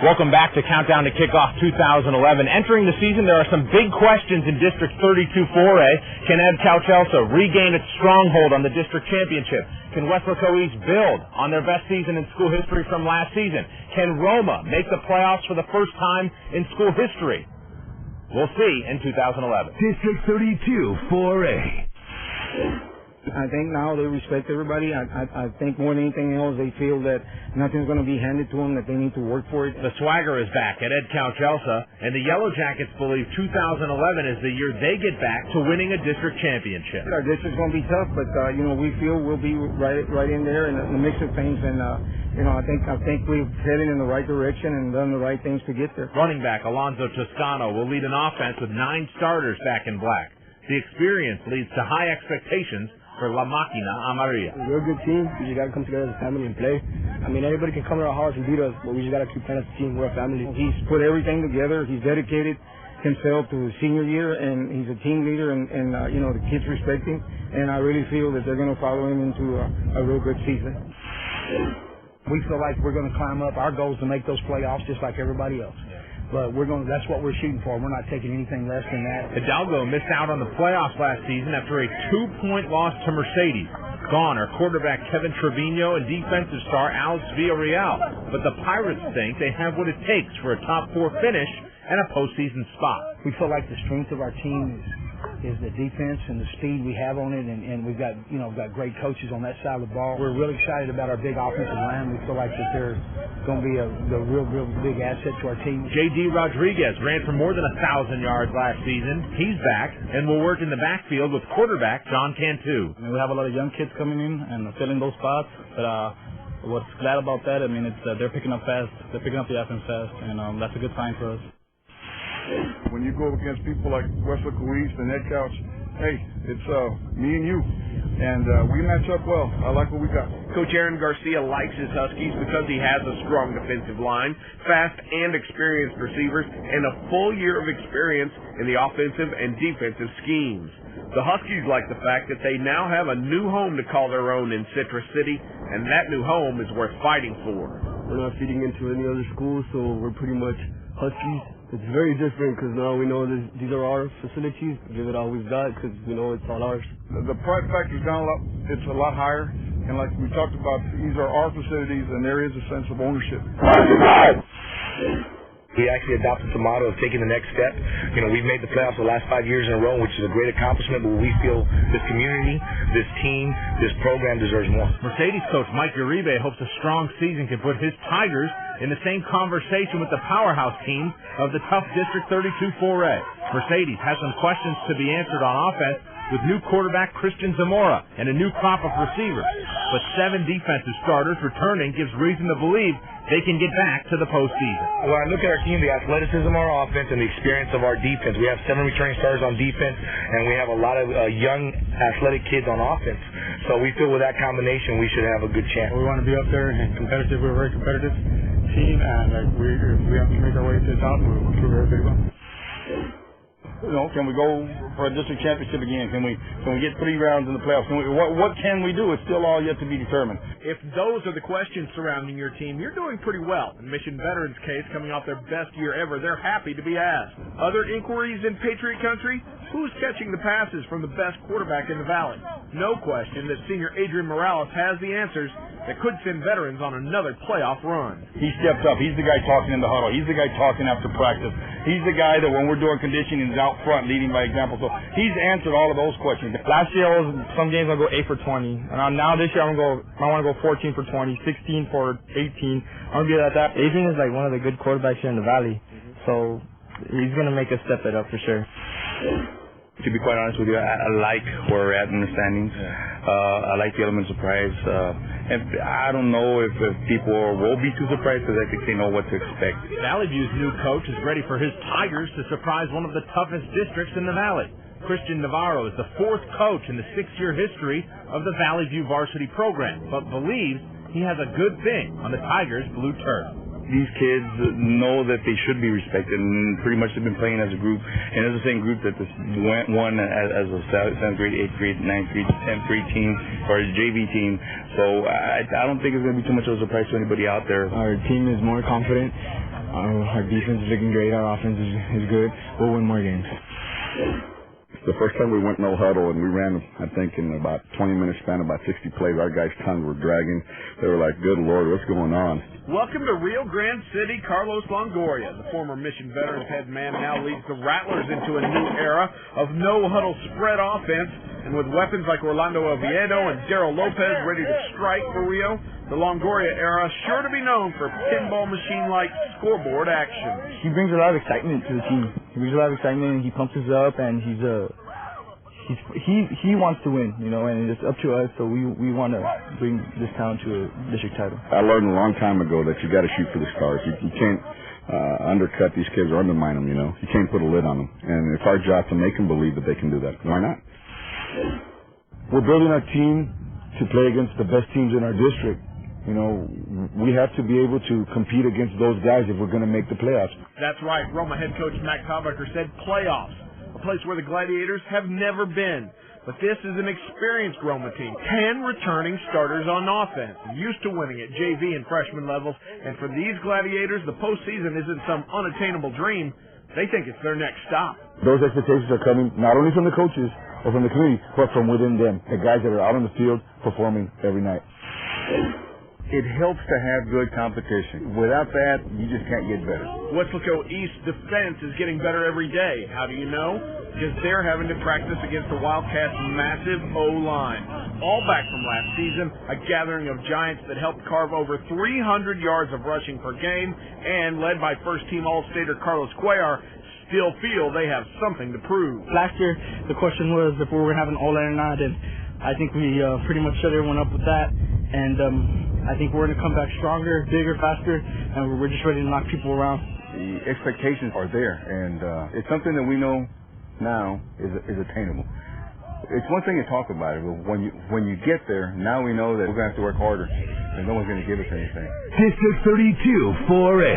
Welcome back to Countdown to Kickoff 2011. Entering the season, there are some big questions in District 32-4A. Can Edcouch-Elsa regain its stronghold on the district championship? Can Westlake East build on their best season in school history from last season? Can Roma make the playoffs for the first time in school history? We'll see in 2011. District 32-4A. I think now they respect everybody. I think more than anything else, they feel that nothing's going to be handed to them, that they need to work for it. The swagger is back at Edcouch-Elsa, and the Yellow Jackets believe 2011 is the year they get back to winning a district championship. Our district's going to be tough, but we feel we'll be right in there in the mix of things, and I think we've headed in the right direction and done the right things to get there. Running back Alonzo Toscano will lead an offense with 9 starters back in black. The experience leads to high expectations for La Máquina Amarilla. We're a good team. We just got to come together as a family and play. I mean, anybody can come to our house and beat us, but we just got to keep playing as a team. We're a family. He's put everything together. He's dedicated himself to his senior year, and he's a team leader, and the kids respect him, and I really feel that they're going to follow him into a real good season. We feel like we're going to climb up. Our goal is to make those playoffs just like everybody else. But that's what we're shooting for. We're not taking anything less than that. Hidalgo missed out on the playoffs last season after a 2-point loss to Mercedes. Gone are quarterback Kevin Trevino and defensive star Alex Villarreal. But the Pirates think they have what it takes for a top 4 finish and a postseason spot. We feel like the strength of our team is the defense and the speed we have on it, and we've got great coaches on that side of the ball. We're really excited about our big offensive line. We feel like that they're going to be a real big asset to our team. J.D. Rodriguez ran for more than 1,000 yards last season. He's back and will work in the backfield with quarterback John Cantu. We have a lot of young kids coming in and filling those spots, but what's glad about that, it's they're picking up fast. They're picking up the offense fast, and that's a good sign for us. When you go against people like Westlake East and Edcouch, hey, it's me and you, and we match up well. I like what we got. Coach Aaron Garcia likes his Huskies because he has a strong defensive line, fast and experienced receivers, and a full year of experience in the offensive and defensive schemes. The Huskies like the fact that they now have a new home to call their own in Citrus City, and that new home is worth fighting for. We're not feeding into any other school, so we're pretty much Huskies. It's very different because now we know these are our facilities. Give it all we've got because we know it's all ours. The pride factor's down a lot. It's a lot higher. And like we talked about, these are our facilities, and there is a sense of ownership. We actually adopted the motto of taking the next step. We've made the playoffs the last 5 years in a row, which is a great accomplishment, but we feel this community, this team, this program deserves more. Mercedes coach Mike Uribe hopes a strong season can put his Tigers in the same conversation with the powerhouse teams of the tough District 32-4A. Mercedes has some questions to be answered on offense with new quarterback Christian Zamora and a new crop of receivers. But 7 defensive starters returning gives reason to believe they can get back to the postseason. When I look at our team, the athleticism of our offense and the experience of our defense, we have 7 returning starters on defense, and we have a lot of young athletic kids on offense. So we feel with that combination, we should have a good chance. We want to be up there and competitive. We're a very competitive team, and if we have to make our way to the top, we'll prove everybody well. Can we go for a district championship again? Can we get 3 rounds in the playoffs? What can we do? It's still all yet to be determined. If those are the questions surrounding your team, you're doing pretty well. In Mission Veterans' case, coming off their best year ever, they're happy to be asked. Other inquiries in Patriot country? Who's catching the passes from the best quarterback in the Valley? No question that senior Adrian Morales has the answers that could send veterans on another playoff run. He stepped up. He's the guy talking in the huddle. He's the guy talking after practice. He's the guy that when we're doing conditioning is out front leading by example. So he's answered all of those questions. Last year, some games I'll go 8 for 20. And now this year, I want to go 14 for 20, 16 for 18. I'm going to be at that. Adrian is like one of the good quarterbacks here in the Valley. So he's going to make us step it up for sure. To be quite honest with you, I like where we're at in the standings. I like the element of surprise. And I don't know if people will be too surprised because I think they know what to expect. Valley View's new coach is ready for his Tigers to surprise one of the toughest districts in the Valley. Christian Navarro is the 4th coach in the 6-year history of the Valley View varsity program, but believes he has a good thing on the Tigers' blue turf. These kids know that they should be respected, and pretty much they've been playing as a group. And it's the same group that won as a 7th grade, 8th grade, 9th grade, 10th grade team, or a JV team. So I don't think it's going to be too much of a surprise to anybody out there. Our team is more confident. Our defense is looking great. Our offense is good. We'll win more games. The first time we went no huddle, and we ran, I think, in about 20-minute span, about 60 plays. Our guys' tongues were dragging. They were like, good Lord, what's going on? Welcome to Rio Grande City, Carlos Longoria. The former Mission Veterans head man now leads the Rattlers into a new era of no-huddle spread offense. And with weapons like Orlando Oviedo and Daryl Lopez ready to strike for Rio, the Longoria era sure to be known for pinball machine-like scoreboard action. He brings a lot of excitement to the team. He brings a lot of excitement, and he pumps us up, and he wants to win, you know, and it's up to us. So we want to bring this town to a district title. I learned a long time ago that you got to shoot for the stars. You can't undercut these kids or undermine them. You know, you can't put a lid on them, and it's our job to make them believe that they can do that. Why not? We're building our team to play against the best teams in our district. You know, we have to be able to compete against those guys if we're going to make the playoffs. That's right. Roma head coach Matt Kaubacher said playoffs, a place where the Gladiators have never been. But this is an experienced Roma team, 10 returning starters on offense, used to winning at JV and freshman levels. And for these Gladiators, the postseason isn't some unattainable dream. They think it's their next stop. Those expectations are coming not only from the coaches or from the community, but from within them, the guys that are out on the field performing every night. It helps to have good competition. Without that, you just can't get better. Weslaco East defense is getting better every day. How do you know? Because they're having to practice against the Wildcats' massive O-line. All back from last season, a gathering of giants that helped carve over 300 yards of rushing per game, and led by first-team All-Stater Carlos Cuellar, still feel they have something to prove. Last year, the question was if we were going to have an O-line or not, and I think we pretty much shut everyone up with that. And I think we're going to come back stronger, bigger, faster, and we're just ready to knock people around. The expectations are there, and it's something that we know now is attainable. It's one thing to talk about it, but when you get there, now we know that we're going to have to work harder, and no one's going to give us anything. District 32-4A.